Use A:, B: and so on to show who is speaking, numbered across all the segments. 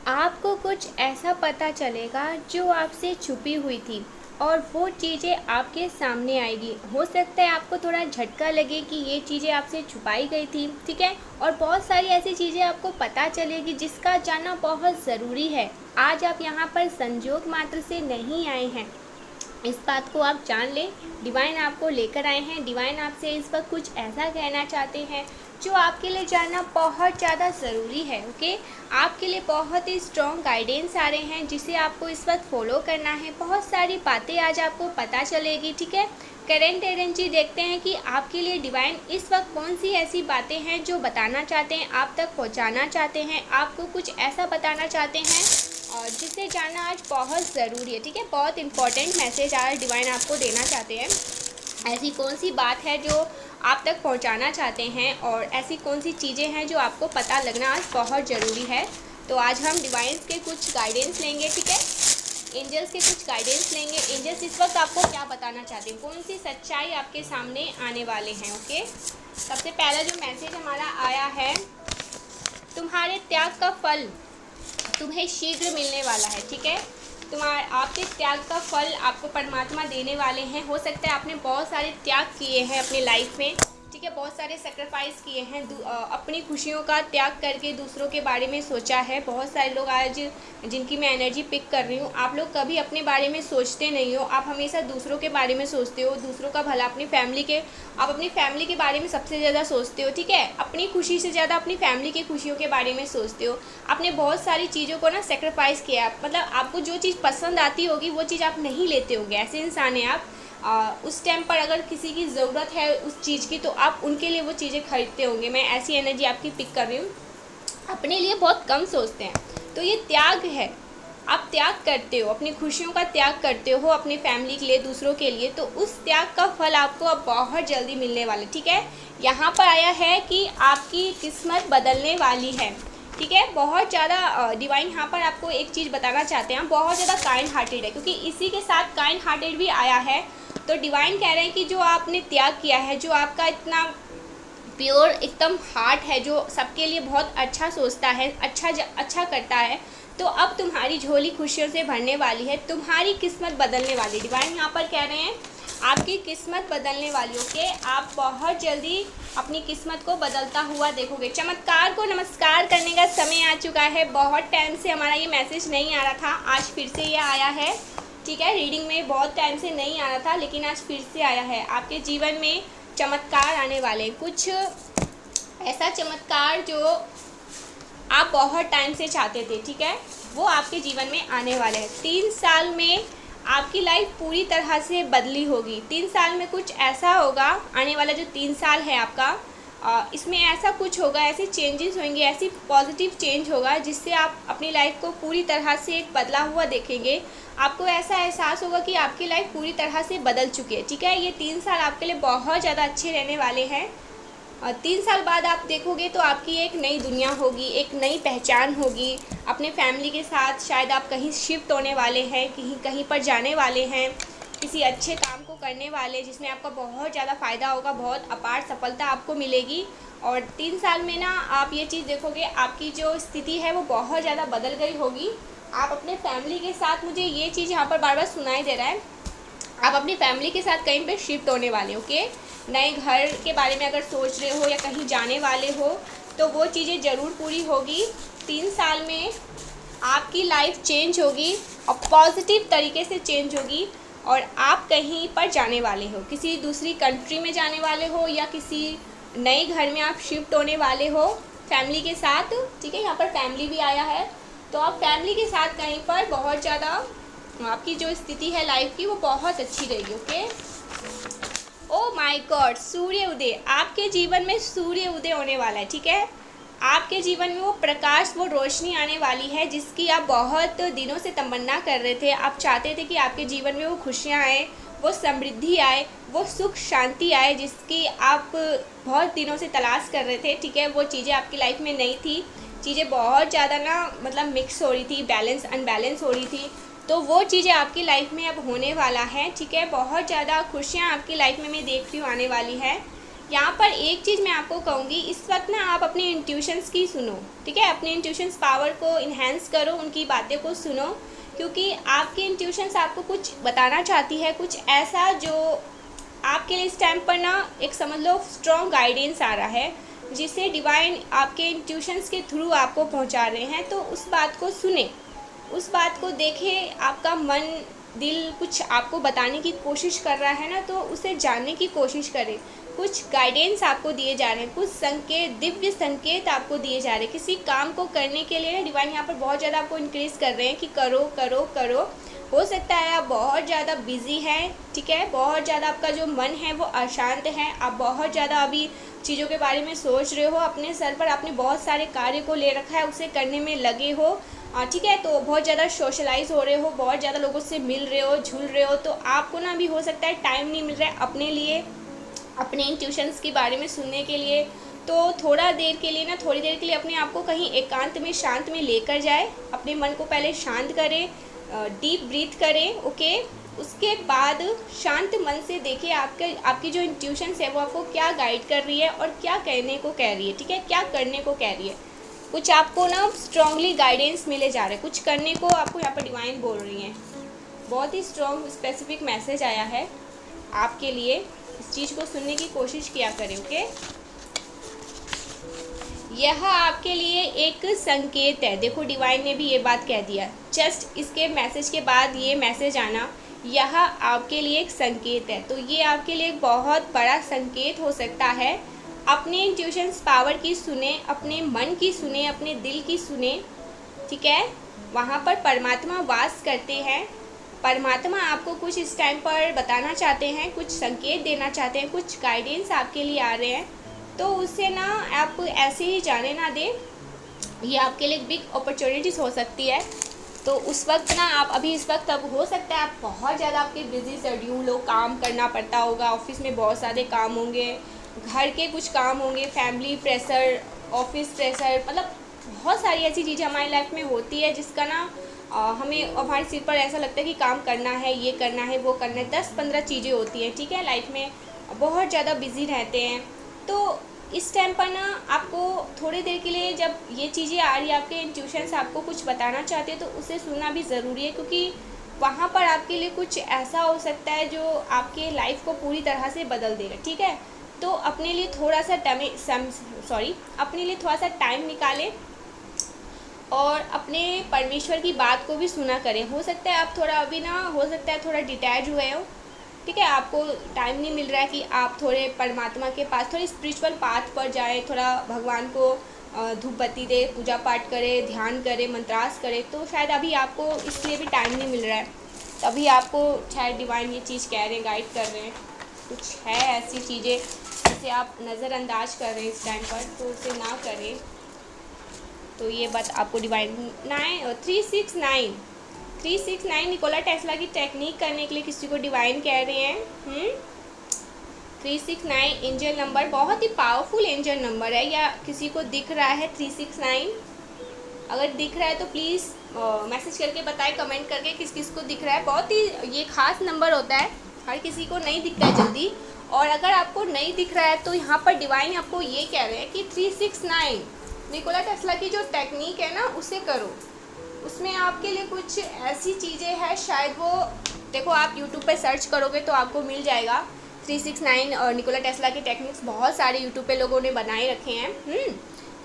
A: आपको कुछ ऐसा पता चलेगा जो आपसे छुपी हुई थी और वो चीज़ें आपके सामने आएगी। हो सकता है आपको थोड़ा झटका लगे कि ये चीज़ें आपसे छुपाई गई थी, ठीक है। और बहुत सारी ऐसी चीज़ें आपको पता चलेगी जिसका जानना बहुत ज़रूरी है। आज आप यहाँ पर संजोग मात्र से नहीं आए हैं, इस बात को आप जान लें। डिवाइन आपको लेकर आए हैं। डिवाइन आपसे इस वक्त कुछ ऐसा कहना चाहते हैं जो आपके लिए जानना बहुत ज़्यादा ज़रूरी है। ओके, आपके लिए बहुत ही स्ट्रॉन्ग गाइडेंस आ रहे हैं जिसे आपको इस वक्त फॉलो करना है। बहुत सारी बातें आज आपको पता चलेगी, ठीक है। करेंट एनर्जी देखते हैं कि आपके लिए डिवाइन इस वक्त कौन सी ऐसी बातें हैं जो बताना चाहते हैं, आप तक पहुंचाना चाहते हैं, आपको कुछ ऐसा बताना चाहते हैं और जिसे जानना आज बहुत ज़रूरी है, ठीक है। बहुत इंपॉर्टेंट मैसेज आज डिवाइन आपको देना चाहते हैं। ऐसी कौन सी बात है जो आप तक पहुंचाना चाहते हैं और ऐसी कौन सी चीज़ें हैं जो आपको पता लगना आज बहुत ज़रूरी है। तो आज हम डिवाइन्स के कुछ गाइडेंस लेंगे, ठीक है। एंजल्स के कुछ गाइडेंस लेंगे। एंजल्स इस वक्त आपको क्या बताना चाहते हैं, कौन सी सच्चाई आपके सामने आने वाले हैं। ओके, सबसे पहला जो मैसेज हमारा आया है, तुम्हारे त्याग का फल तुम्हें शीघ्र मिलने वाला है, ठीक है। आपके त्याग का फल आपको परमात्मा देने वाले हैं। हो सकता है आपने बहुत सारे त्याग किए हैं अपने लाइफ में, ठीक है। बहुत सारे सेक्रीफाइस किए हैं, अपनी खुशियों का त्याग करके दूसरों के बारे में सोचा है। बहुत सारे लोग आज जिनकी मैं एनर्जी पिक कर रही हूँ, आप लोग कभी अपने बारे में सोचते नहीं हो। आप हमेशा दूसरों के बारे में सोचते हो, दूसरों का भला, आप अपनी फैमिली के बारे में सबसे ज़्यादा सोचते हो, ठीक है। अपनी खुशी से ज़्यादा अपनी फैमिली की खुशियों के बारे में सोचते हो। आपने बहुत सारी चीज़ों को ना सेक्रीफाइस किया, मतलब आपको जो चीज़ पसंद आती होगी वो चीज़ आप नहीं लेते होंगे, ऐसे इंसान हैं आप। उस टाइम पर अगर किसी की ज़रूरत है उस चीज़ की तो आप उनके लिए वो चीज़ें खरीदते होंगे। मैं ऐसी एनर्जी आपकी पिक कर रही हूँ। अपने लिए बहुत कम सोचते हैं, तो ये त्याग है। आप त्याग करते हो, अपनी खुशियों का त्याग करते हो अपनी फैमिली के लिए, दूसरों के लिए, तो उस त्याग का फल आपको अब बहुत जल्दी मिलने वाला, ठीक है। यहाँ पर आया है कि आपकी किस्मत बदलने वाली है, ठीक है। बहुत ज़्यादा डिवाइन यहाँ पर आपको एक चीज़ बताना चाहते हैं, बहुत ज़्यादा काइंड हार्टेड है, क्योंकि इसी के साथ काइंड हार्टेड भी आया है। तो डिवाइन कह रहे हैं कि जो आपने त्याग किया है, जो आपका इतना प्योर एकदम हार्ट है, जो सबके लिए बहुत अच्छा सोचता है, अच्छा करता है, तो अब तुम्हारी झोली खुशियों से भरने वाली है, तुम्हारी किस्मत बदलने वाली। डिवाइन यहाँ पर कह रहे हैं आपकी किस्मत बदलने वाली। ओके, आप बहुत जल्दी अपनी किस्मत को बदलता हुआ देखोगे। चमत्कार को नमस्कार करने का समय आ चुका है। बहुत टाइम से हमारा ये मैसेज नहीं आ रहा था, आज फिर से ये आया है, ठीक है। रीडिंग में बहुत टाइम से नहीं आ रहा था, लेकिन आज फिर से आया है। आपके जीवन में चमत्कार आने वाले, कुछ ऐसा चमत्कार जो आप बहुत टाइम से चाहते थे, ठीक है, वो आपके जीवन में आने वाले हैं। 3 साल में आपकी लाइफ पूरी तरह से बदली होगी। 3 साल में कुछ ऐसा होगा, आने वाला जो 3 साल है आपका, इसमें ऐसा कुछ होगा, ऐसे चेंजेस होंगे, ऐसी पॉजिटिव चेंज होगा जिससे आप अपनी लाइफ को पूरी तरह से एक बदला हुआ देखेंगे। आपको ऐसा एहसास होगा कि आपकी लाइफ पूरी तरह से बदल चुकी है, ठीक है। ये 3 साल आपके लिए बहुत ज़्यादा अच्छे रहने वाले हैं। और 3 साल बाद आप देखोगे तो आपकी एक नई दुनिया होगी, एक नई पहचान होगी। अपने फैमिली के साथ शायद आप कहीं शिफ्ट होने वाले हैं, कहीं पर जाने वाले हैं, किसी अच्छे काम को करने वाले जिसमें आपका बहुत ज़्यादा फ़ायदा होगा, बहुत अपार सफलता आपको मिलेगी। और 3 साल में ना आप ये चीज़ देखोगे, आपकी जो स्थिति है वो बहुत ज़्यादा बदल गई होगी। आप अपने फैमिली के साथ, मुझे ये चीज़ यहाँ पर बार बार सुनाई दे रहा है, आप अपनी फैमिली के साथ कहीं पे शिफ्ट होने वाले हो। ओके, नए घर के बारे में अगर सोच रहे हो या कहीं जाने वाले हो तो वो चीज़ें ज़रूर पूरी होगी। 3 साल में आपकी लाइफ चेंज होगी और पॉजिटिव तरीके से चेंज होगी। और आप कहीं पर जाने वाले हो, किसी दूसरी कंट्री में जाने वाले हो या किसी नए घर में आप शिफ्ट होने वाले हो फैमिली के साथ, ठीक है। यहाँ पर फैमिली भी आया है, तो आप फैमिली के साथ कहीं पर बहुत ज़्यादा आपकी जो स्थिति है लाइफ की वो बहुत अच्छी रहेगी। ओके, ओ माय गॉड, सूर्य उदय, आपके जीवन में सूर्य उदय होने वाला है, ठीक है। आपके जीवन में वो प्रकाश, वो रोशनी आने वाली है जिसकी आप बहुत दिनों से तमन्ना कर रहे थे। आप चाहते थे कि आपके जीवन में वो खुशियाँ आए, वो समृद्धि आए, वो सुख शांति आए जिसकी आप बहुत दिनों से तलाश कर रहे थे, ठीक है। वो चीज़ें आपकी लाइफ में नहीं थी, चीज़ें बहुत ज़्यादा ना मतलब मिक्स हो रही थी, बैलेंस अनबैलेंस हो रही थी, तो वो चीज़ें आपकी लाइफ में अब होने वाला है, ठीक है। बहुत ज़्यादा खुशियाँ आपकी लाइफ में मैं देख रही हूँ आने वाली है। यहाँ पर एक चीज़ मैं आपको कहूँगी, इस वक्त ना आप अपने इंट्यूशंस की सुनो, ठीक है। अपने इंट्यूशंस पावर को इन्हेंस करो, उनकी बातें को सुनो, क्योंकि आपकी इंट्यूशंस आपको कुछ बताना चाहती है, कुछ ऐसा जो आपके लिए इस टाइम पर ना एक समझ लो स्ट्रॉन्ग गाइडेंस आ रहा है, जिसे डिवाइन आपके इंट्यूशंस के थ्रू आपको पहुँचा रहे हैं। तो उस बात को सुने, उस बात को देखें, आपका मन दिल कुछ आपको बताने की कोशिश कर रहा है ना, तो उसे जानने की कोशिश करें। कुछ गाइडेंस आपको दिए जा रहे हैं, कुछ संकेत, दिव्य संकेत आपको दिए जा रहे हैं किसी काम को करने के लिए। डिवाइन यहाँ पर बहुत ज़्यादा आपको इंक्रीज कर रहे हैं कि करो करो करो। हो सकता है आप बहुत ज़्यादा बिजी हैं, ठीक है, बहुत ज़्यादा आपका जो मन है वो अशांत है, आप बहुत ज़्यादा अभी चीज़ों के बारे में सोच रहे हो, अपने सर पर आपने बहुत सारे कार्य को ले रखा है, उसे करने में लगे हो, ठीक है। तो बहुत ज़्यादा सोशलाइज हो रहे हो, बहुत ज़्यादा लोगों से मिल रहे हो, झूल रहे हो, तो आपको ना भी हो सकता है टाइम नहीं मिल रहा है अपने लिए, अपने इंट्यूशंस के बारे में सुनने के लिए। तो थोड़ा देर के लिए ना, थोड़ी देर के लिए अपने आप को कहीं एकांत में, शांत में लेकर जाए, अपने मन को पहले शांत करें, डीप ब्रीथ करें, ओके। उसके बाद शांत मन से देखिए आपकी जो इंट्यूशंस है वो आपको क्या गाइड कर रही है और क्या कहने को कह रही है, ठीक है, क्या करने को कह रही है। कुछ आपको ना स्ट्रांगली गाइडेंस मिले जा रहे हैं, कुछ करने को आपको यहाँ पर डिवाइन बोल रही हैं। बहुत ही स्ट्रॉन्ग स्पेसिफिक मैसेज आया है आपके लिए, इस चीज़ को सुनने की कोशिश किया करें, ओके। यह आपके लिए एक संकेत है, देखो डिवाइन ने भी ये बात कह दिया, जस्ट इसके मैसेज के बाद ये मैसेज आना, यह आपके लिए एक संकेत है। तो ये आपके लिए एक बहुत बड़ा संकेत हो सकता है। अपने इंट्यूशंस पावर की सुने, अपने मन की सुने, अपने दिल की सुने, ठीक है। वहाँ पर परमात्मा वास करते हैं, परमात्मा आपको कुछ इस टाइम पर बताना चाहते हैं, कुछ संकेत देना चाहते हैं, कुछ गाइडेंस आपके लिए आ रहे हैं। तो उससे ना आप ऐसे ही जाने ना दें, ये आपके लिए बिग अपॉर्चुनिटीज़ हो सकती है। तो उस वक्त ना आप अभी इस वक्त अब हो सकता है आप बहुत ज़्यादा आपके बिजी शेड्यूल हो, काम करना पड़ता होगा, ऑफिस में बहुत सारे काम होंगे, घर के कुछ काम होंगे, फैमिली प्रेशर, ऑफिस प्रेशर, मतलब बहुत सारी ऐसी चीज़ें हमारी लाइफ में होती है जिसका ना हमें हमारे सिर पर ऐसा लगता है कि काम करना है, ये करना है, वो करना है, 10-15 चीज़ें होती हैं, ठीक है, लाइफ में बहुत ज़्यादा बिजी रहते हैं। तो इस टाइम पर ना आपको थोड़ी देर के लिए जब ये चीज़ें आ रही है, आपके इंट्यूशंस आपको कुछ बताना चाहते हैं, तो उसे सुनना भी ज़रूरी है, क्योंकि वहाँ पर आपके लिए कुछ ऐसा हो सकता है जो आपके लाइफ को पूरी तरह से बदल देगा, ठीक है। तो अपने लिए थोड़ा सा अपने लिए थोड़ा सा टाइम निकालें और अपने परमेश्वर की बात को भी सुना करें। हो सकता है आप थोड़ा अभी ना, हो सकता है थोड़ा डिटैच हुए हो, ठीक है, आपको टाइम नहीं मिल रहा है कि आप थोड़े परमात्मा के पास, थोड़ी स्पिरिचुअल पाथ पर जाए, थोड़ा भगवान को धूप बत्ती दे, पूजा पाठ करें, ध्यान करें, मंत्रास करें। तो शायद अभी आपको इसलिए भी टाइम नहीं मिल रहा है, तभी आपको शायद डिवाइन ये चीज़ कह रहे हैं, गाइड कर रहे हैं। कुछ है ऐसी चीज़ें जिसे आप नज़रअंदाज कर रहे हैं इस टाइम पर, तो उसे ना करें। तो ये बात आपको डिवाइन 369 निकोला टेस्ला की टेक्निक करने के लिए किसी को डिवाइन कह रहे हैं। 369 एंजल नंबर बहुत ही पावरफुल एंजल नंबर है, या किसी को दिख रहा है 369? अगर दिख रहा है तो प्लीज़ मैसेज करके बताएं, कमेंट करके किस किस को दिख रहा है। बहुत ही ये खास नंबर होता है, हर किसी को नहीं दिखता है जल्दी। और अगर आपको नहीं दिख रहा है तो यहाँ पर डिवाइन आपको ये कह रहे हैं कि 369 निकोला टेस्ला की जो टेक्निक है ना उसे करो। उसमें आपके लिए कुछ ऐसी चीज़ें हैं, शायद वो देखो आप यूट्यूब पे सर्च करोगे तो आपको मिल जाएगा 369 और निकोला टेस्ला की टेक्निक्स बहुत सारे यूट्यूब पे लोगों ने बनाए रखे हैं।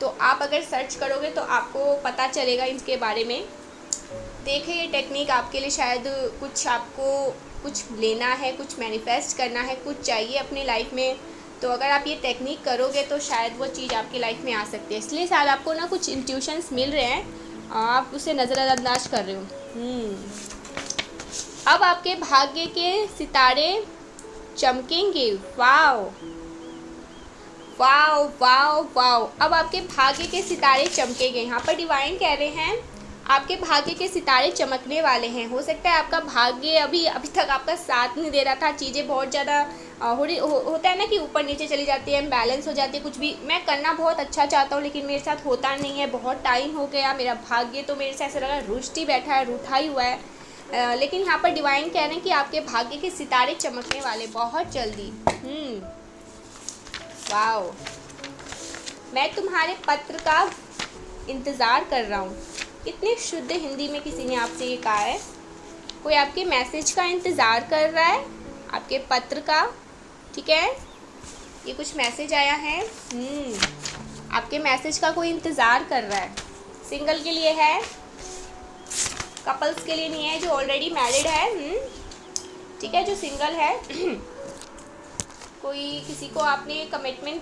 A: तो आप अगर सर्च करोगे तो आपको पता चलेगा इसके बारे में। देखिए ये टेक्निक आपके लिए शायद कुछ, आपको कुछ लेना है, कुछ मैनिफेस्ट करना है, कुछ चाहिए अपनी लाइफ में, तो अगर आप ये टेक्निक करोगे तो शायद वो चीज़ आपकी लाइफ में आ सकती है। इसलिए शायद आपको ना कुछ इंट्यूशंस मिल रहे हैं, आप उसे नज़रअंदाज कर रहे हो। अब आपके भाग्य के सितारे चमकेंगे। वाओ वाओ वाओ वाओ, अब आपके भाग्य के सितारे चमकेंगे। यहाँ पर डिवाइन कह रहे हैं आपके भाग्य के सितारे चमकने वाले हैं। हो सकता है आपका भाग्य अभी तक आपका साथ नहीं दे रहा था, चीज़ें बहुत ज़्यादा होता है ना कि ऊपर नीचे चली जाती है, बैलेंस हो जाती है। कुछ भी मैं करना बहुत अच्छा चाहता हूँ लेकिन मेरे साथ होता नहीं है, बहुत टाइम हो गया, मेरा भाग्य तो मेरे से ऐसा लगा रुष्ट ही बैठा है, रूठा ही हुआ है। लेकिन यहाँ पर डिवाइन कह रहे हैं कि आपके भाग्य के सितारे चमकने वाले बहुत जल्दी। वाओ, मैं तुम्हारे पत्र का इंतज़ार कर रहा हूँ। कितनी शुद्ध हिंदी में किसी ने आपसे ये कहा है। कोई आपके मैसेज का इंतज़ार कर रहा है, आपके पत्र का, ठीक है। ये कुछ मैसेज आया है, आपके मैसेज का कोई इंतज़ार कर रहा है। सिंगल के लिए है, कपल्स के लिए नहीं है, जो ऑलरेडी मैरिड है, ठीक है। जो सिंगल है कोई किसी को आपने कमिटमेंट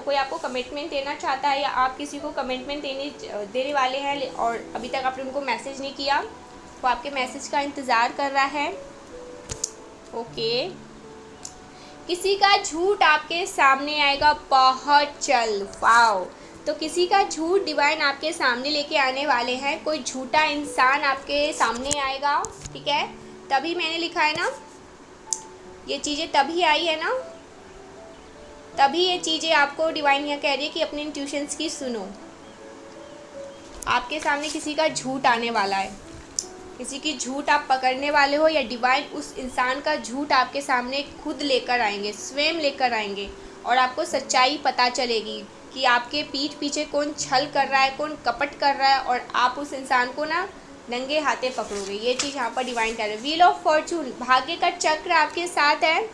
A: कोई आपको कमिटमेंट देना चाहता है, या आप किसी को कमिटमेंट देने वाले हैं और अभी तक आपने उनको मैसेज नहीं किया, वो आपके मैसेज का इंतज़ार कर रहा है। ओके, किसी का झूठ आपके सामने आएगा बहुत जल्द। वाओ, तो किसी का झूठ डिवाइन आपके सामने लेके आने वाले हैं। कोई झूठा इंसान आपके सामने आएगा, ठीक है। तभी मैंने लिखा है ना, ये चीज़ें तभी आई है ना, तभी ये चीज़ें आपको डिवाइन यहाँ कह रही है कि अपने इंट्यूशंस की सुनो। आपके सामने किसी का झूठ आने वाला है, किसी की झूठ आप पकड़ने वाले हो, या डिवाइन उस इंसान का झूठ आपके सामने खुद लेकर आएंगे, स्वयं लेकर आएंगे, और आपको सच्चाई पता चलेगी कि आपके पीठ पीछे कौन छल कर रहा है, कौन कपट कर रहा है, और आप उस इंसान को ना नंगे हाथे पकड़ोगे। ये चीज़ यहाँ पर डिवाइन कह रहे हैं। व्हील ऑफ फॉर्चून, भाग्य का चक्र आपके साथ है।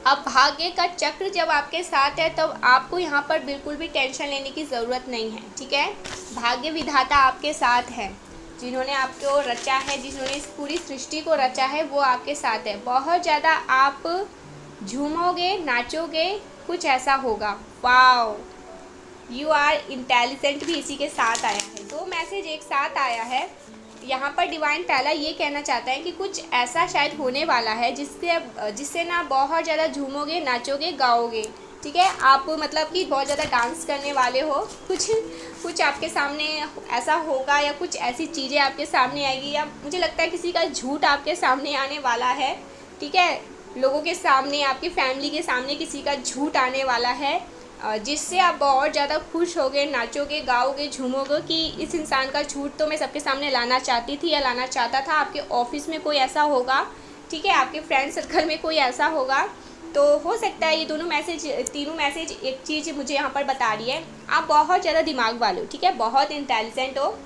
A: अब भाग्य का चक्र जब आपके साथ है तब आपको यहाँ पर बिल्कुल भी टेंशन लेने की ज़रूरत नहीं है, ठीक है। भाग्य विधाता आपके साथ है, जिन्होंने आपको रचा है, जिन्होंने इस पूरी सृष्टि को रचा है, वो आपके साथ है। बहुत ज़्यादा आप झूमोगे, नाचोगे, कुछ ऐसा होगा। वाओ, यू आर इंटेलिजेंट भी इसी के साथ आया है। दो मैसेज एक साथ आया है। यहाँ पर डिवाइन पहला ये कहना चाहता है कि कुछ ऐसा शायद होने वाला है जिससे ना बहुत ज़्यादा झूमोगे, नाचोगे, गाओगे, ठीक है। आप मतलब कि बहुत ज़्यादा डांस करने वाले हो। कुछ आपके सामने ऐसा होगा, या कुछ ऐसी चीज़ें आपके सामने आएगी, या मुझे लगता है किसी का झूठ आपके सामने आने वाला है, ठीक है। लोगों के सामने, आपकी फैमिली के सामने किसी का झूठ आने वाला है, जिससे आप बहुत ज़्यादा खुश होगे, नाचोगे, गाओगे, झूमोगे कि इस इंसान का झूठ तो मैं सबके सामने लाना चाहती थी या लाना चाहता था। आपके ऑफिस में कोई ऐसा होगा, ठीक है, आपके फ्रेंड सर्कल में कोई ऐसा होगा। तो हो सकता है ये तीनों मैसेज एक चीज़ मुझे यहाँ पर बता रही है। आप बहुत ज़्यादा दिमाग वाले हो, ठीक है, बहुत इंटेलिजेंट हो।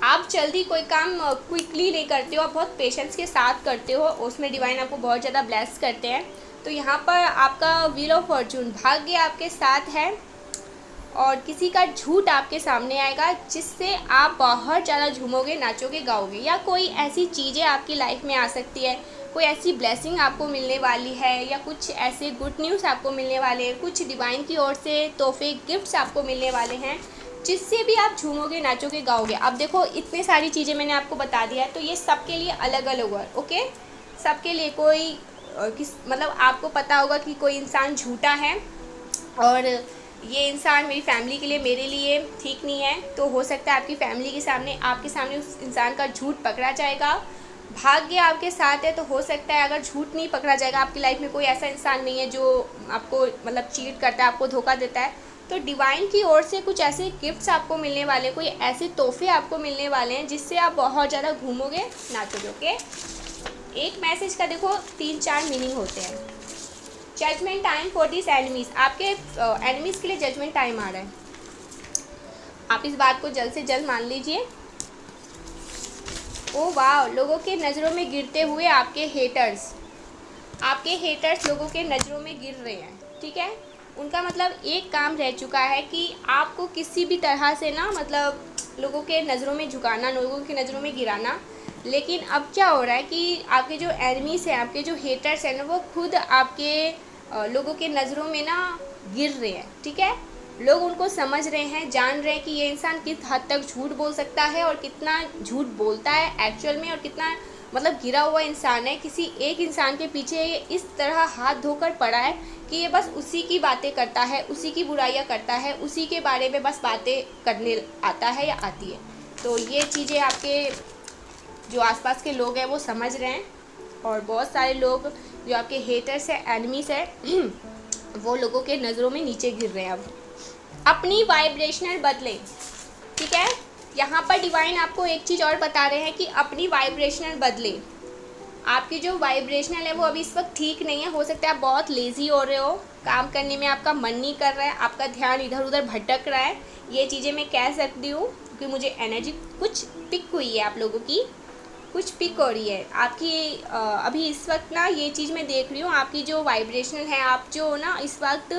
A: आप जल्दी कोई काम क्विकली नहीं करते हो, आप बहुत पेशेंस के साथ करते हो, उसमें डिवाइन आपको बहुत ज़्यादा ब्लेस करते हैं। तो यहाँ पर आपका व्हील ऑफ फॉर्चून, भाग्य आपके साथ है, और किसी का झूठ आपके सामने आएगा जिससे आप बहुत ज़्यादा झूमोगे, नाचोगे, गाओगे, या कोई ऐसी चीज़ें आपकी लाइफ में आ सकती है, कोई ऐसी ब्लेसिंग आपको मिलने वाली है, या कुछ ऐसे गुड न्यूज़ आपको मिलने वाले हैं, कुछ डिवाइन की ओर से तोहफे, गिफ्ट्स आपको मिलने वाले हैं, जिससे भी आप झूमोगे, नाचोगे, गाओगे। अब देखो, इतनी सारी चीज़ें मैंने आपको बता दिया है, तो ये सबके लिए अलग अलग है, ओके। सबके लिए कोई मतलब आपको पता होगा कि कोई इंसान झूठा है और ये इंसान मेरी फैमिली के लिए, मेरे लिए ठीक नहीं है, तो हो सकता है आपकी फैमिली के सामने, आपके सामने उस इंसान का झूठ पकड़ा जाएगा। भाग्य आपके साथ है, तो हो सकता है अगर झूठ नहीं पकड़ा जाएगा, आपकी लाइफ में कोई ऐसा इंसान नहीं है जो आपको मतलब चीट करता है, आपको धोखा देता है, तो डिवाइन की ओर से कुछ ऐसे गिफ्ट्स आपको मिलने वाले, कोई ऐसे तोहफे आपको मिलने वाले हैं जिससे आप बहुत ज़्यादा घूमोगे, नाचोगे, ओके। एक मैसेज का देखो 3-4 मीनिंग होते हैं। Judgment time for this enemies, आपके एनिमीज़ के लिए जजमेंट टाइम आ रहा है। आप इस बात को जल्द से जल्द मान लीजिए। ओ वाह, लोगों के नज़रों में गिरते हुए आपके हेटर्स लोगों के नज़रों में गिर रहे हैं, ठीक है। उनका मतलब एक काम रह चुका है कि आपको किसी भी तरह से ना मतलब लोगों के नज़रों में झुकाना, लोगों की नज़रों में गिराना। लेकिन अब क्या हो रहा है कि आपके जो एनिमीज़ हैं, आपके जो हेटर्स हैं ना, वो खुद आपके लोगों के नज़रों में ना गिर रहे हैं, ठीक है। लोग उनको समझ रहे हैं, जान रहे हैं कि ये इंसान किस हद तक झूठ बोल सकता है और कितना झूठ बोलता है एक्चुअल में, और कितना मतलब गिरा हुआ इंसान है। किसी एक इंसान के पीछे ये इस तरह हाथ धोकर पड़ा है कि ये बस उसी की बातें करता है, उसी की बुराइयां करता है, उसी के बारे में बस बातें करने आता है या आती है। तो ये चीज़ें आपके जो आसपास के लोग हैं वो समझ रहे हैं, और बहुत सारे लोग जो आपके हेटर्स हैं, एनिमीज़ हैं, वो लोगों के नज़रों में नीचे गिर रहे हैं। अब अपनी वाइब्रेशनल बदलें, ठीक है। यहाँ पर डिवाइन आपको एक चीज़ और बता रहे हैं कि अपनी वाइब्रेशनल बदलें। आपकी जो वाइब्रेशनल है वो अभी इस वक्त ठीक नहीं है। हो सकता है आप बहुत लेज़ी हो रहे हो, काम करने में आपका मन नहीं कर रहा है, आपका ध्यान इधर उधर भटक रहा है। ये चीज़ें मैं कह सकती हूँ क्योंकि मुझे एनर्जी कुछ पिक हुई है, आप लोगों की कुछ पिक हो रही है आपकी। अभी इस वक्त ना ये चीज़ मैं देख रही हूँ, आपकी जो वाइब्रेशनल है, आप जो ना इस वक्त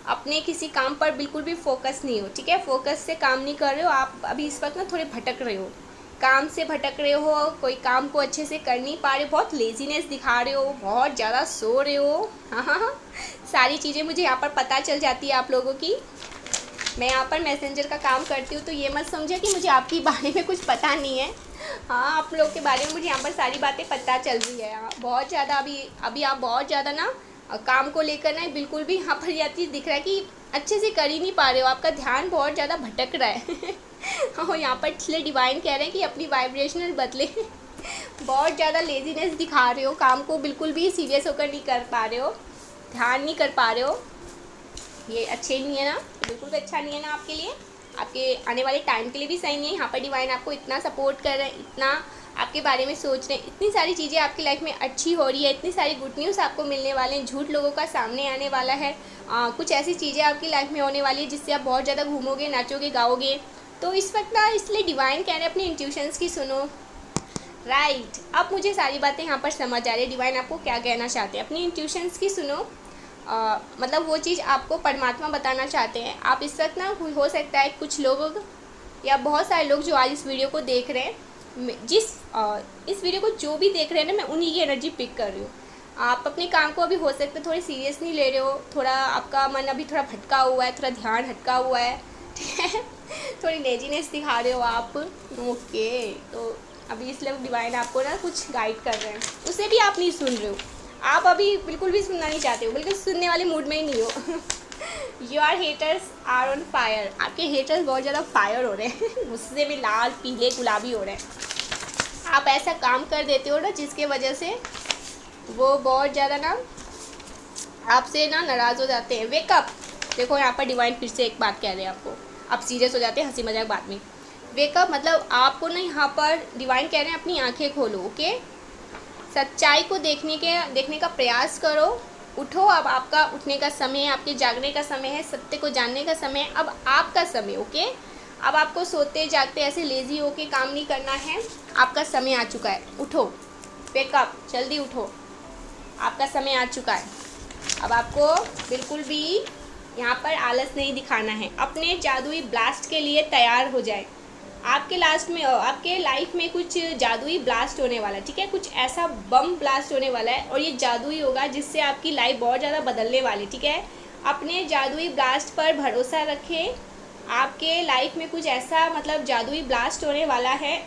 A: अपने किसी काम पर बिल्कुल भी फोकस नहीं हो, ठीक है, फोकस से काम नहीं कर रहे हो आप अभी इस वक्त ना, थोड़े भटक रहे हो, काम से भटक रहे हो, कोई काम को अच्छे से कर नहीं पा रहे हो, बहुत लेजीनेस दिखा रहे हो, बहुत ज़्यादा सो रहे हो। हाँ, सारी चीज़ें मुझे यहाँ पर पता चल जाती है आप लोगों की। मैं यहाँ पर मैसेंजर का काम करती हूँ, तो ये मत समझे कि मुझे आपके बारे में कुछ पता नहीं है। हाँ, आप लोग के बारे में मुझे यहाँ पर सारी बातें पता चल रही है। बहुत ज़्यादा अभी आप बहुत ज़्यादा ना काम को लेकर ना बिल्कुल भी यहाँ पर यह चीज़ दिख रहा है कि अच्छे से कर ही नहीं पा रहे हो, आपका ध्यान बहुत ज़्यादा भटक रहा है। हाँ, यहाँ पर इसलिए डिवाइन कह रहे हैं कि अपनी वाइब्रेशनल बदले। बहुत ज़्यादा लेजीनेस दिखा रहे हो, काम को बिल्कुल भी सीरियस होकर नहीं कर पा रहे हो, ध्यान नहीं कर पा रहे हो। ये अच्छे नहीं है ना, बिल्कुल भी अच्छा नहीं है ना आपके लिए, आपके आने वाले टाइम के लिए भी सही नहीं है। यहाँ पर डिवाइन आपको इतना सपोर्ट कर रहे हैं, इतना आपके बारे में सोच रहे हैं, इतनी सारी चीज़ें आपकी लाइफ में अच्छी हो रही है, इतनी सारी गुड न्यूज़ आपको मिलने वाले हैं, झूठ लोगों का सामने आने वाला है। कुछ ऐसी चीज़ें आपकी लाइफ में होने वाली है जिससे आप बहुत ज़्यादा घूमोगे, नाचोगे, गाओगे। तो इस वक्त ना इसलिए डिवाइन कह रहे हैं अपनी इंट्यूशंस की सुनो। राइट, अब मुझे सारी बातें यहाँ पर समझ आ रही है, डिवाइन आपको क्या कहना चाहते हैं। अपनी इंट्यूशंस की सुनो, मतलब वो चीज़ आपको परमात्मा बताना चाहते हैं। आप इस वक्त ना, हो सकता है कुछ लोग या बहुत सारे लोग जो आज इस वीडियो को देख रहे हैं, इस वीडियो को जो भी देख रहे हैं ना, मैं उन्हीं की एनर्जी पिक कर रही हूँ। आप अपने काम को अभी हो सकता है थोड़ी सीरियस नहीं ले रहे हो, थोड़ा आपका मन अभी थोड़ा भटका हुआ है, थोड़ा ध्यान हटका हुआ है, ठीक है, थोड़ी लेजीनेस दिखा रहे हो आप। ओके, तो अभी इसलिए डिवाइन आपको ना कुछ गाइड कर रहे हैं, उसे भी आप नहीं सुन रहे हो, आप अभी बिल्कुल भी सुनना नहीं चाहते हो, बिल्कुल सुनने वाले मूड में ही नहीं हो। Your haters are on fire, आपके हेटर्स बहुत ज़्यादा फायर हो रहे हैं, गुस्से में लाल पीले गुलाबी हो रहे हैं। आप ऐसा काम कर देते हो ना जिसके वजह से वो बहुत ज़्यादा ना आपसे ना नाराज़ हो जाते हैं। वेकअप, देखो यहाँ पर डिवाइन फिर से एक बात कह रहे हैं आपको, आप सीरियस हो जाते हैं हंसी मजाक बात में। वेकअप मतलब आपको ना यहाँ पर डिवाइन कह रहे हैं अपनी आंखें खोलो, ओके, सच्चाई को देखने का प्रयास करो, उठो, अब आपका उठने का समय है, आपके जागने का समय है, सत्य को जानने का समय है, अब आपका समय, ओके। अब आपको सोते जागते ऐसे लेज़ी होके काम नहीं करना है, आपका समय आ चुका है, उठो, वेकअप, जल्दी उठो, आपका समय आ चुका है। अब आपको बिल्कुल भी यहाँ पर आलस नहीं दिखाना है, अपने जादुई ब्लास्ट के लिए तैयार हो जाए। आपके लाइफ में कुछ जादुई ब्लास्ट होने वाला है, ठीक है, कुछ ऐसा बम ब्लास्ट होने वाला है और ये जादुई होगा जिससे आपकी लाइफ बहुत ज़्यादा बदलने वाली, ठीक है। अपने जादुई ब्लास्ट पर भरोसा रखें, आपके लाइफ में कुछ ऐसा मतलब जादुई ब्लास्ट होने वाला है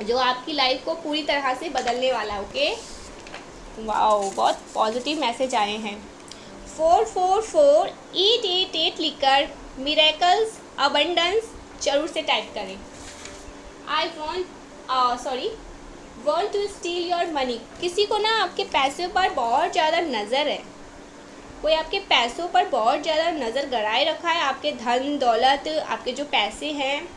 A: जो आपकी लाइफ को पूरी तरह से बदलने वाला है, ओके। वाओ, बहुत पॉजिटिव मैसेज आए हैं। 444 888 लिखकर मिरेकल्स अबंडेंस जरूर से टाइप करें। I want to steal your money, किसी को ना आपके पैसों पर बहुत ज़्यादा नज़र है, कोई आपके पैसों पर बहुत ज़्यादा नज़र गड़ाए रखा है, आपके धन दौलत, आपके जो पैसे हैं,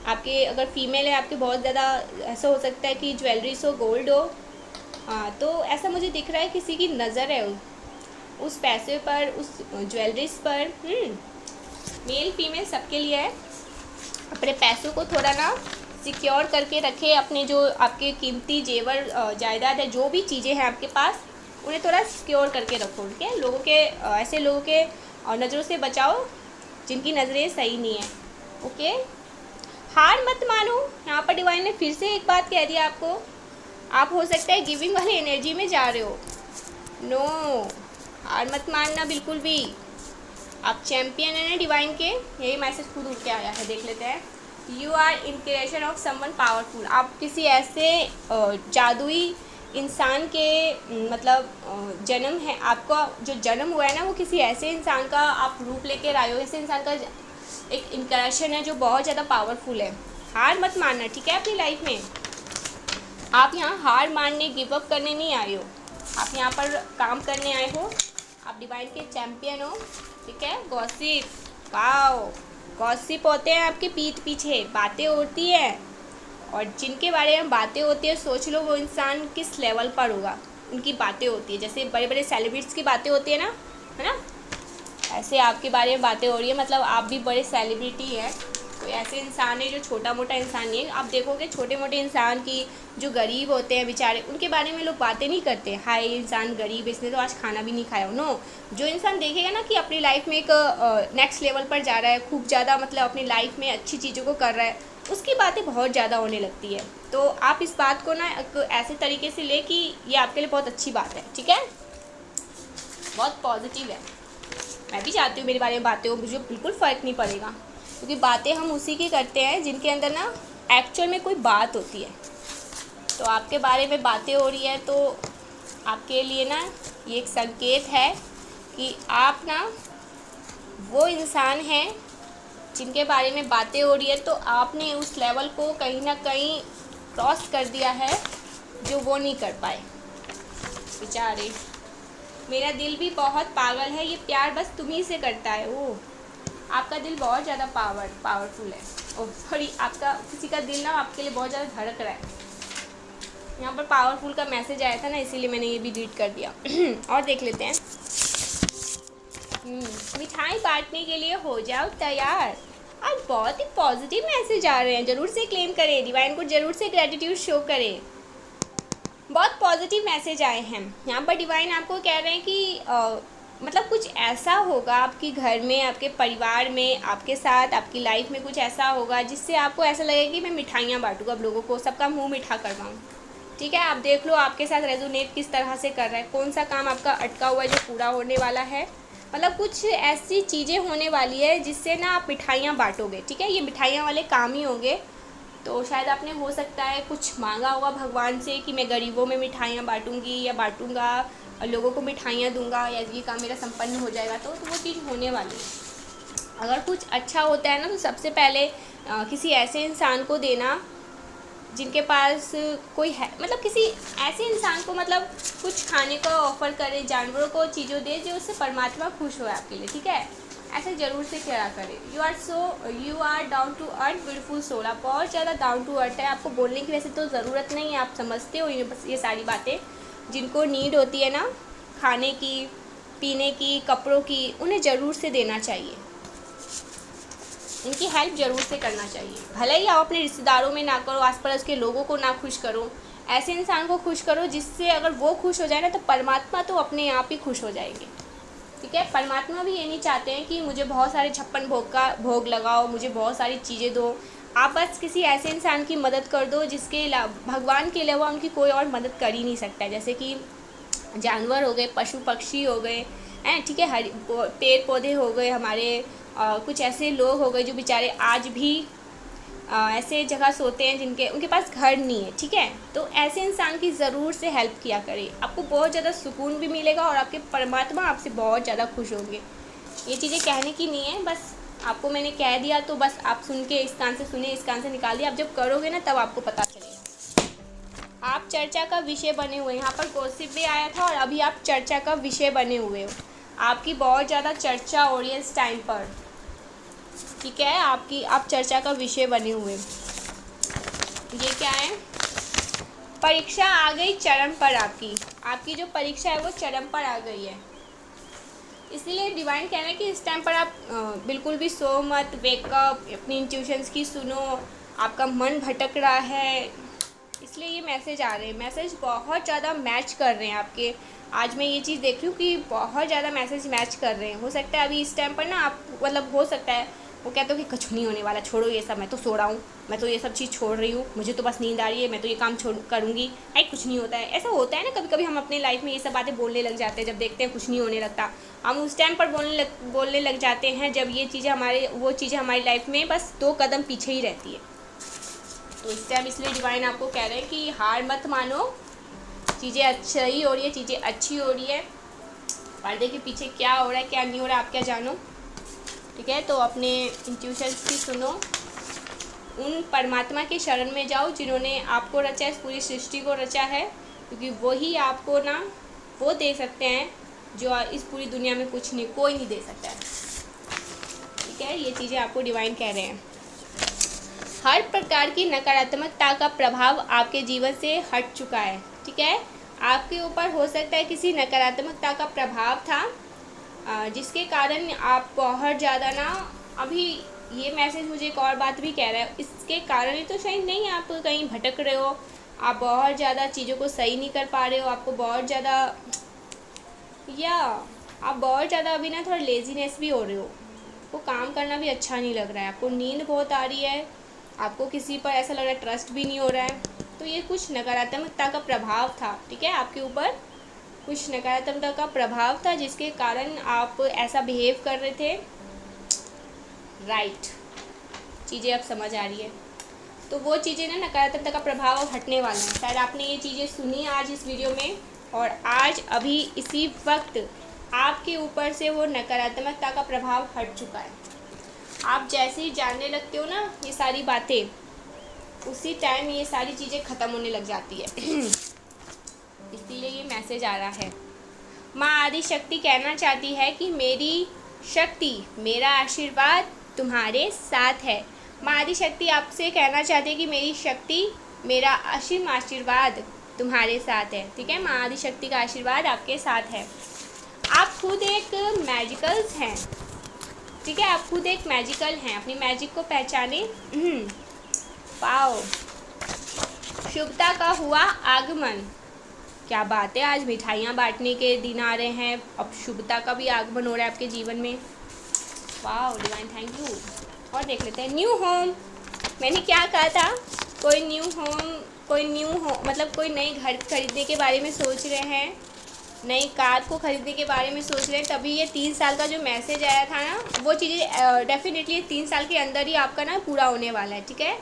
A: आपके अगर फीमेल है आपके बहुत ज़्यादा, ऐसा हो सकता है कि ज्वेलरीज हो, गोल्ड हो, तो ऐसा मुझे दिख रहा है किसी की नज़र है उस पैसे पर, उस ज्वेलरीज पर। मेल फीमेल सबके लिए है। अपने पैसों को थोड़ा ना सिक्योर करके रखें, अपने जो आपके कीमती जेवर जायदाद है, जो भी चीज़ें हैं आपके पास, उन्हें थोड़ा सिक्योर करके रखो, ठीक है। लोगों के ऐसे लोगों के नज़रों से बचाओ जिनकी नज़रें सही नहीं है, ओके। हार मत मानो, यहाँ पर डिवाइन ने फिर से एक बात कह दिया आपको, आप हो सकता है गिविंग वाली एनर्जी में जा रहे हो। नो, हार मत मानना बिल्कुल भी, आप चैम्पियन है ना डिवाइन के, यही मैसेज खुद उठ के आया है, देख लेते हैं। You are in creation of someone powerful, आप किसी ऐसे जादुई इंसान के मतलब जन्म है, आपका जो जन्म हुआ है ना वो किसी ऐसे इंसान का आप रूप लेकर आए हो, ऐसे इंसान का एक इंक्रेशन है जो बहुत ज़्यादा पावरफुल है। हार मत मानना, ठीक है। अपनी लाइफ में आप यहाँ हार मानने, गिव अप करने नहीं आए हो, आप यहाँ पर काम करने आए हो, आप डिवाइन के चैम्पियन हो, ठीक है। गॉसिप, वाओ, गॉसिप होते हैं आपके पीठ पीछे, बातें उड़ती हैं और जिनके बारे में बातें होती है, सोच लो वो इंसान किस लेवल पर होगा। उनकी बातें होती है, जैसे बड़े बड़े सेलिब्रिटीज़ की बातें होती है ना, है ना, ऐसे आपके बारे में बातें हो रही है, मतलब आप भी बड़े सेलिब्रिटी हैं। कोई ऐसे इंसान है जो छोटा मोटा इंसान नहीं है। आप देखोगे छोटे मोटे इंसान की, जो गरीब होते हैं बेचारे, उनके बारे में लोग बातें नहीं करते, हाय इंसान गरीब, इसने तो आज खाना भी नहीं खाया। नो, जो इंसान देखेगा ना कि अपनी लाइफ में एक नेक्स्ट लेवल पर जा रहा है, खूब ज़्यादा मतलब अपनी लाइफ में अच्छी चीज़ों को कर रहा है, उसकी बातें बहुत ज़्यादा होने लगती है। तो आप इस बात को ना एक ऐसे तरीके से ले कि ये आपके लिए बहुत अच्छी बात है, ठीक है, बहुत पॉजिटिव है। मैं भी चाहती हूँ मेरे बारे में बातें हो, मुझे बिल्कुल फ़र्क नहीं पड़ेगा, क्योंकि बातें हम उसी की करते हैं जिनके अंदर ना एक्चुअल में कोई बात होती है। तो आपके बारे में बातें हो रही है तो आपके लिए ना ये एक संकेत है कि आप ना वो इंसान हैं जिनके बारे में बातें हो रही है, तो आपने उस लेवल को कहीं ना कहीं क्रॉस कर दिया है जो वो नहीं कर पाए बेचारे। मेरा दिल भी बहुत पागल है, ये प्यार बस तुम्ही से करता है। ओह, आपका दिल बहुत ज़्यादा पावरफुल है। ओह सॉरी, आपका किसी का दिल ना आपके लिए बहुत ज़्यादा धड़क रहा है। यहाँ पर पावरफुल का मैसेज आया था ना, इसीलिए मैंने ये भी डिलीट कर दिया। और देख लेते हैं। मिठाई बांटने के लिए हो जाओ तैयार। आज बहुत ही पॉजिटिव मैसेज आ रहे हैं, ज़रूर से क्लेम करें, डिवाइन को ज़रूर से ग्रेटिट्यूड शो करें। बहुत पॉजिटिव मैसेज आए हैं यहाँ पर। डिवाइन आपको कह रहे हैं कि मतलब कुछ ऐसा होगा आपके घर में, आपके परिवार में, आपके साथ, आपकी लाइफ में कुछ ऐसा होगा जिससे आपको ऐसा लगेगा कि मैं मिठाइयाँ बांटूँगा, अब लोगों को सबका मुंह मीठा करवाऊँ। ठीक है, आप देख लो आपके साथ रेजोनेट किस तरह से कर रहा है, कौन सा काम आपका अटका हुआ है जो पूरा होने वाला है। मतलब कुछ ऐसी चीज़ें होने वाली है जिससे ना आप मिठाइयाँ बांटोगे। ठीक है, ये मिठाइयाँ वाले काम ही होंगे। तो शायद आपने हो सकता है कुछ मांगा होगा भगवान से कि मैं गरीबों में मिठाइयाँ बांटूंगी या बांटूंगा और लोगों को मिठाइयाँ दूंगा या ये काम मेरा संपन्न हो जाएगा। तो वो चीज़ होने वाली है। अगर कुछ अच्छा होता है ना तो सबसे पहले किसी ऐसे इंसान को देना जिनके पास कोई है, मतलब किसी ऐसे इंसान को मतलब कुछ खाने को ऑफ़र करे, जानवरों को चीज़ों दे जो उससे परमात्मा खुश हो आपके लिए। ठीक है, ऐसे ज़रूर से क्या करें। You are down to earth beautiful soul. आप बहुत ज़्यादा डाउन टू अर्थ है। आपको बोलने की वैसे तो ज़रूरत नहीं है, आप समझते हो ये सारी बातें। जिनको नीड होती है ना खाने की, पीने की, कपड़ों की, उन्हें ज़रूर से देना चाहिए, इनकी हेल्प ज़रूर से करना चाहिए। भले ही आप अपने रिश्तेदारों में ना करो, आस पड़ोस के लोगों को ना खुश करो, ऐसे इंसान को खुश करो जिससे अगर वो खुश हो जाए ना तो परमात्मा तो अपने आप ही खुश हो जाएंगे। ठीक है, परमात्मा भी ये नहीं चाहते हैं कि मुझे बहुत सारे 56 भोग का भोग लगाओ, मुझे बहुत सारी चीज़ें दो। आप बस किसी ऐसे इंसान की मदद कर दो जिसके भगवान के अलावा उनकी कोई और मदद कर ही नहीं सकता है। जैसे कि जानवर हो गए, पशु पक्षी हो गए हैं, ठीक है, हरी पेड़ पौधे हो गए हमारे, कुछ ऐसे लोग हो गए जो बेचारे आज भी ऐसे जगह सोते हैं जिनके उनके पास घर नहीं है। ठीक है, तो ऐसे इंसान की ज़रूर से हेल्प किया करें, आपको बहुत ज़्यादा सुकून भी मिलेगा और आपके परमात्मा आपसे बहुत ज़्यादा खुश होंगे। ये चीज़ें कहने की नहीं है, बस आपको मैंने कह दिया तो बस आप सुन के इस कान से सुने, इस कान से निकाल दिया। आप जब करोगे ना तब आपको पता चलेगा। आप चर्चा का विषय बने हुए, यहाँ पर गॉसिप भी आया था और अभी आप चर्चा का विषय बने हुए हो। आपकी बहुत ज़्यादा चर्चा हो रही है इस टाइम पर। ठीक है, आप चर्चा का विषय बने हुए। ये क्या है, परीक्षा आ गई चरम पर। आपकी जो परीक्षा है वो चरम पर आ गई है। इसीलिए डिवाइन कह रहे हैं कि इस टाइम पर आप बिल्कुल भी सो मत, वेकअप, अपनी इंट्यूशंस की सुनो। आपका मन भटक रहा है, इसलिए ये मैसेज आ रहे हैं। मैसेज बहुत ज़्यादा मैच कर रहे हैं आपके। आज मैं ये चीज़ देख रही हूँ कि बहुत ज़्यादा मैसेज मैच कर रहे हैं। हो सकता है अभी इस टाइम पर ना आप मतलब हो सकता है वो कहते हो कि कुछ नहीं होने वाला, छोड़ो ये सब, मैं तो सो रहा हूँ, मैं तो ये सब चीज़ छोड़ रही हूँ, मुझे तो बस नींद आ रही है, मैं तो ये काम छोड़ करूँगी, आई कुछ नहीं होता है। ऐसा होता है ना, कभी कभी हम अपने लाइफ में ये सब बातें बोलने लग जाते हैं। जब देखते हैं कुछ नहीं होने लगता, हम उस टाइम पर बोलने लग जाते हैं जब ये चीज़ें वो चीज़ें हमारी लाइफ में बस 2 कदम पीछे ही रहती है। तो इस टाइम इसलिए डिवाइन आपको कह रहे हैं कि हार मत मानो, चीज़ें अच्छी हो रही है, चीज़ें अच्छी हो रही है। पर्दे के पीछे क्या हो रहा है क्या नहीं हो रहा है आप क्या जानो। ठीक है, तो अपने इंट्यूशंस की सुनो, उन परमात्मा के शरण में जाओ जिन्होंने आपको रचा, इस पूरी सृष्टि को रचा है, क्योंकि वही आपको ना वो दे सकते हैं जो इस पूरी दुनिया में कुछ नहीं, कोई नहीं दे सकता है। ठीक है, ये चीज़ें आपको डिवाइन कह रहे हैं। हर प्रकार की नकारात्मकता का प्रभाव आपके जीवन से हट चुका है। ठीक है, आपके ऊपर हो सकता है किसी नकारात्मकता का प्रभाव था, जिसके कारण आप बहुत ज़्यादा ना, अभी ये मैसेज मुझे एक और बात भी कह रहा है, इसके कारण ही तो शायद नहीं, आप कहीं भटक रहे हो, आप बहुत ज़्यादा चीज़ों को सही नहीं कर पा रहे हो, आपको बहुत ज़्यादा, या आप बहुत ज़्यादा अभी ना थोड़ा लेजीनेस भी हो रहे हो, आपको काम करना भी अच्छा नहीं लग रहा है, आपको नींद बहुत आ रही है, आपको किसी पर ऐसा लग रहा है ट्रस्ट भी नहीं हो रहा है। तो ये कुछ नकारात्मकता का प्रभाव था। ठीक है, आपके ऊपर कुछ नकारात्मकता का प्रभाव था, जिसके कारण आप ऐसा बिहेव कर रहे थे। राइट, चीज़ें अब समझ आ रही है। तो वो चीज़ें ना, नकारात्मकता का प्रभाव अब हटने वाला है। शायद आपने ये चीज़ें सुनी आज इस वीडियो में, और आज अभी इसी वक्त आपके ऊपर से वो नकारात्मकता का प्रभाव हट चुका है। आप जैसे ही जानने लगते हो ना ये सारी बातें, उसी टाइम ये सारी चीज़ें ख़त्म होने लग जाती है। इसलिए ये मैसेज आ रहा है। माँ आदि शक्ति कहना चाहती है कि मेरी शक्ति, मेरा आशीर्वाद तुम्हारे साथ है। माँ आदि शक्ति आपसे कहना चाहती है कि मेरी शक्ति, मेरा असीम आशीर्वाद तुम्हारे साथ है। ठीक है, माँ आदि शक्ति का आशीर्वाद आपके साथ है। आप खुद एक मैजिकल्स हैं। ठीक है, आप खुद एक मैजिकल हैं, अपनी मैजिक को पहचाने। पाओ, शुभता का हुआ आगमन। क्या बात है, आज मिठाइयाँ बांटने के दिन आ रहे हैं, अब शुभता का भी आगमन हो रहा है आपके जीवन में। Wow divine, thank you. और देख लेते हैं न्यू होम। मैंने क्या कहा था, कोई न्यू होम मतलब कोई नई घर खरीदने के बारे में सोच रहे हैं, नई कार को ख़रीदने के बारे में सोच रहे हैं, तभी ये 3 साल का जो मैसेज आया था ना, वो चीज़ें डेफिनेटली 3 साल के अंदर ही आपका ना पूरा होने वाला है। ठीक है,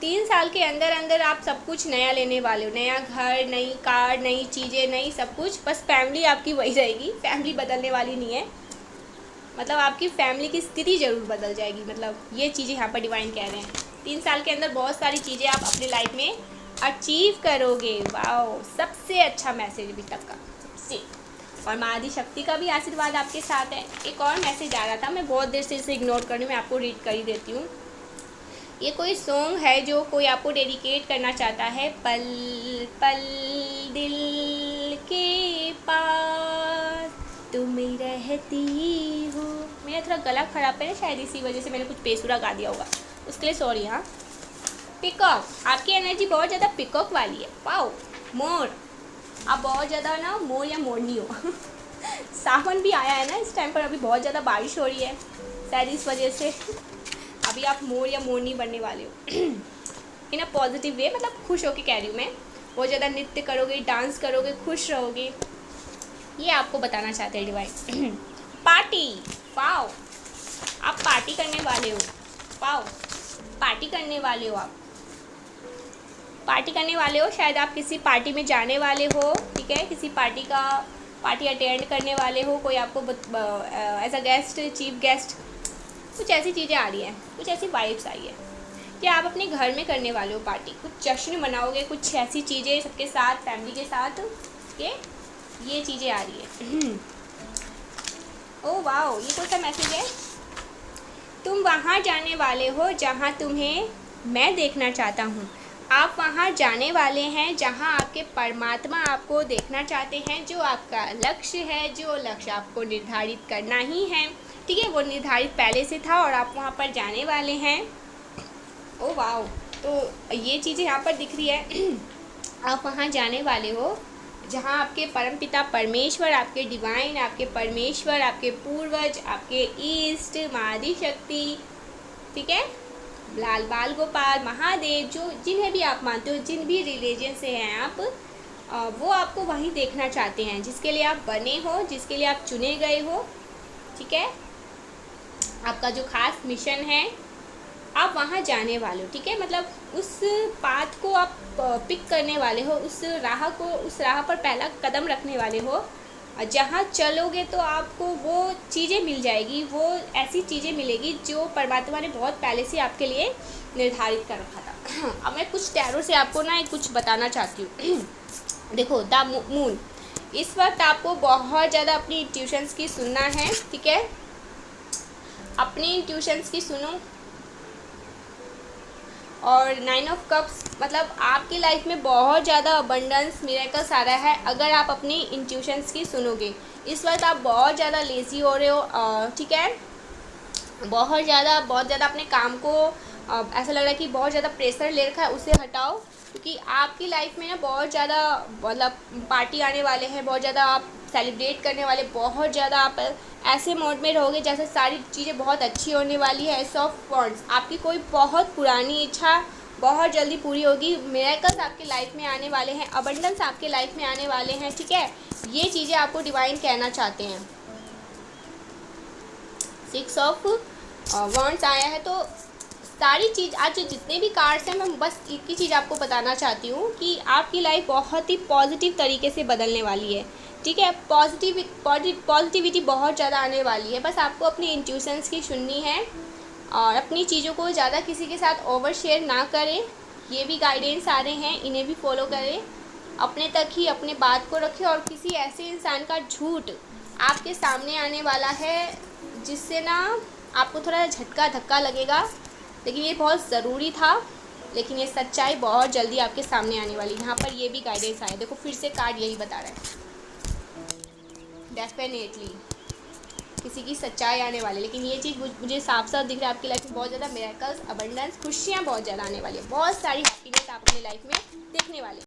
A: 3 साल के अंदर अंदर आप सब कुछ नया लेने वाले हो, नया घर, नई कार, नई चीज़ें, नई सब कुछ। बस फैमिली आपकी वही रहेगी, फैमिली बदलने वाली नहीं है, मतलब आपकी फैमिली की स्थिति ज़रूर बदल जाएगी। मतलब ये चीज़ें यहाँ पर डिवाइन कह रहे हैं। 3 साल के अंदर बहुत सारी चीज़ें आप अपनी लाइफ में अचीव करोगे। वाओ, सबसे अच्छा मैसेज अभी तक का, सबसे। और माँ आदि शक्ति का भी आशीर्वाद आपके साथ है। एक और मैसेज आ रहा था, मैं बहुत देर से इसे इग्नोर कर रही हूँ, मैं आपको रीड कर ही देती हूँ। ये कोई सॉन्ग है जो कोई आपको डेडिकेट करना चाहता है। पल पल दिल के पास तुम रहती हो। मेरा थोड़ा गला खराब है, शायद इसी वजह से मैंने कुछ बेसुरा गा दिया होगा, उसके लिए सॉरी। हाँ, पिकॉक, आपकी एनर्जी बहुत ज़्यादा पिकॉक वाली है। वाओ, मोर, आप बहुत ज़्यादा ना मोर या मोरनी हो। सावन भी आया है ना इस टाइम पर, अभी बहुत ज़्यादा बारिश हो रही है, शायद इस वजह से अभी आप मोर या मोरनी बनने वाले हो। इन अ पॉजिटिव वे, मतलब खुश होके कह रही हूँ मैं। बहुत ज़्यादा नृत्य करोगे, डांस करोगे, खुश रहोगे, ये आपको बताना चाहते हैं डिवाइन। पार्टी, वाओ, आप पार्टी करने वाले हो। वाओ, पार्टी करने वाले हो, आप पार्टी करने वाले हो। शायद आप किसी पार्टी में जाने वाले हो। ठीक है, किसी पार्टी अटेंड करने वाले हो, कोई आपको as a guest, chief guest, कुछ ऐसी चीज़ें आ रही हैं, कुछ ऐसी वाइब्स आई है कि आप अपने घर में करने वाले हो पार्टी, कुछ जश्न मनाओगे, कुछ ऐसी चीज़ें सबके साथ, फैमिली के साथ, ये चीज़ें आ रही है। ओह वाओ, ये कौन सा मैसेज है। तुम वहाँ जाने वाले हो जहाँ तुम्हें मैं देखना चाहता हूँ। आप वहाँ जाने वाले हैं जहाँ आपके परमात्मा आपको देखना चाहते हैं, जो आपका लक्ष्य है, जो लक्ष्य आपको निर्धारित करना ही है। ठीक है, वो निर्धारित पहले से था और आप वहाँ पर जाने वाले हैं। ओह वाओ, तो ये चीज़ें यहाँ पर दिख रही है। आप वहाँ जाने वाले हो जहाँ आपके परमपिता परमेश्वर, आपके डिवाइन, आपके परमेश्वर, आपके पूर्वज, आपके ईस्ट, माँ आदि शक्ति, ठीक है, लाल बाल गोपाल, महादेव, जो जिन्हें भी आप मानते हो, जिन भी रिलीजन से हैं आप, वो आपको वहीं देखना चाहते हैं, जिसके लिए आप बने हो, जिसके लिए आप चुने गए हो। ठीक है, आपका जो खास मिशन है, आप वहाँ जाने वाले हो। ठीक है, मतलब उस पाथ को आप पिक करने वाले हो, उस राह पर पहला कदम रखने वाले हो। जहाँ चलोगे तो आपको वो चीज़ें मिल जाएगी, वो ऐसी चीज़ें मिलेगी जो परमात्मा ने बहुत पहले से आपके लिए निर्धारित कर रखा था। अब मैं कुछ टैरो से आपको ना कुछ बताना चाहती हूँ। देखो, द मून, इस वक्त आपको बहुत ज़्यादा अपनी इंट्यूशंस की सुनना है। ठीक है, अपनी इंट्यूशंस की सुनो। और 9 ऑफ कप्स मतलब आपकी लाइफ में बहुत ज़्यादा अबंडेंस मिरेकल्स आ रहा है अगर आप अपनी इंट्यूशंस की सुनोगे। इस वक्त आप बहुत ज़्यादा लेज़ी हो रहे हो, ठीक है, बहुत ज़्यादा अपने काम को ऐसा लग रहा है कि बहुत ज़्यादा प्रेशर ले रखा है, उसे हटाओ। क्योंकि आपकी लाइफ में ना बहुत ज़्यादा मतलब पार्टी आने वाले हैं, बहुत ज़्यादा आप सेलिब्रेट करने वाले, बहुत ज़्यादा आप ऐसे मोड में रहोगे जैसे सारी चीज़ें बहुत अच्छी होने वाली है। एस ऑफ वॉन्ड्स, आपकी कोई बहुत पुरानी इच्छा बहुत जल्दी पूरी होगी। मिरेकल्स आपके लाइफ में आने वाले हैं, अबंडेंस आपके लाइफ में आने वाले हैं, ठीक है। ये चीज़ें आपको डिवाइन कहना चाहते हैं। 6 ऑफ वॉन्ड्स आया है। तो सारी चीज़ आज जितने भी कार्ड्स हैं, मैं बस एक ही चीज़ आपको बताना चाहती हूँ कि आपकी लाइफ बहुत ही पॉजिटिव तरीके से बदलने वाली है, ठीक है। पॉजिटिविटी बहुत ज़्यादा आने वाली है। बस आपको अपनी इंट्यूशंस की सुननी है और अपनी चीज़ों को ज़्यादा किसी के साथ ओवर शेयर ना करें। ये भी गाइडेंस आ रहे हैं, इन्हें भी फॉलो करें। अपने तक ही अपने बात को रखें और किसी ऐसे इंसान का झूठ आपके सामने आने वाला है जिससे ना आपको थोड़ा झटका धक्का लगेगा, लेकिन ये बहुत ज़रूरी था। लेकिन ये सच्चाई बहुत जल्दी आपके सामने आने वाली। यहाँ पर ये भी गाइडेंस आया, देखो फिर से कार्ड यही बता रहा है, डेफिनेटली किसी की सच्चाई आने वाली। लेकिन ये चीज़ मुझे साफ साफ दिख रहा है, आपकी लाइफ में बहुत ज़्यादा मिरेकल्स, अबंडेंस, खुशियाँ बहुत ज़्यादा आने वाली है। बहुत सारी हैप्पीनेस आप अपनी लाइफ में देखने वाले।